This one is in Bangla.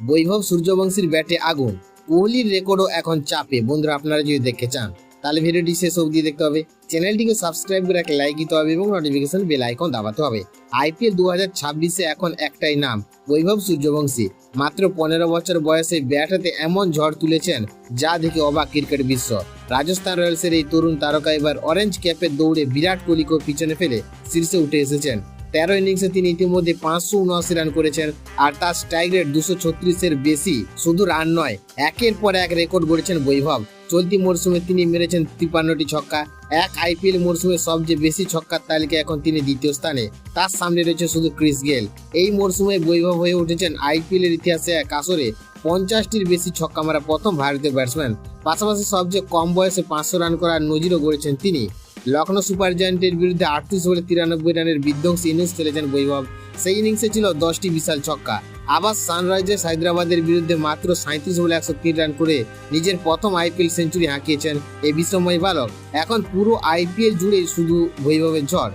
বৈভব সূর্যবংশীর ব্যাটে আগুন, কোহলির রেকর্ডও এখন চাপে। বন্ধুরা, আপনারা যদি দেখতে চান তাহলে ভিডিওটি শেষ অবধি দেখতে হবে। চ্যানেলটিকে সাবস্ক্রাইব করে একটা লাইক দিতে হবে এবং নোটিফিকেশন বেল আইকন দাবাতে হবে। আইপিএল 2026-এ এখন একটাই নাম, বৈভব সূর্যবংশী। মাত্র 15 বছর বয়সে ব্যাট হাতে এমন ঝড় তুলেছেন যা দেখে অবাক ক্রিকেট বিশ্ব। রাজস্থান রয়্যালসের এই তরুণ তারকা এবার অরেঞ্জ ক্যাপের দৌড়ে বিরাট কোহলিকে পিছনে ফেলে শীর্ষে উঠে এসেছেন। 13 ইনিংসে তিনি ইতিমধ্যে 579 রান করেছেন, আর তার স্ট্রাইক রেট 236-এর বেশি। শুধু রান নয়, একের পর এক রেকর্ড গড়েছেন বৈভব। চলতি মরশুমে তিনি মেরেছেন 53টি ছক্কা। এক আইপিএল মরশুমে সবচেয়ে বেশি ছক্কার তালিকায় এখন তিনি দ্বিতীয় স্থানে। তার সামনে রয়েছে শুধু ক্রিস গেল। এই মরশুমে বৈভব হয়ে উঠেছেন আইপিএলের ইতিহাসে এক আসরে 50টির বেশি ছক্কা মারা প্রথম ভারতীয় ব্যাটসম্যান। পাশাপাশি সবচেয়ে কম বয়সে 500 রান করার নজিরও গড়েছেন তিনি। লখনৌ সুপার জায়ান্টের বিরুদ্ধে 38 বলে 93 রানের বিধ্বংসী ইনিংস খেলেছেন বৈভব। সেই ইনিংসে ছিল 10টি বিশাল ছক্কা। আবার সানরাইজার্স হায়দ্রাবাদের বিরুদ্ধে মাত্র 37 বলে 103 রান করে নিজের প্রথম আইপিএল সেঞ্চুরি হাঁকিয়েছেন এই বিস্ময় বালক। এখন পুরো আইপিএল জুড়ে শুধু বৈভবের ঝড়।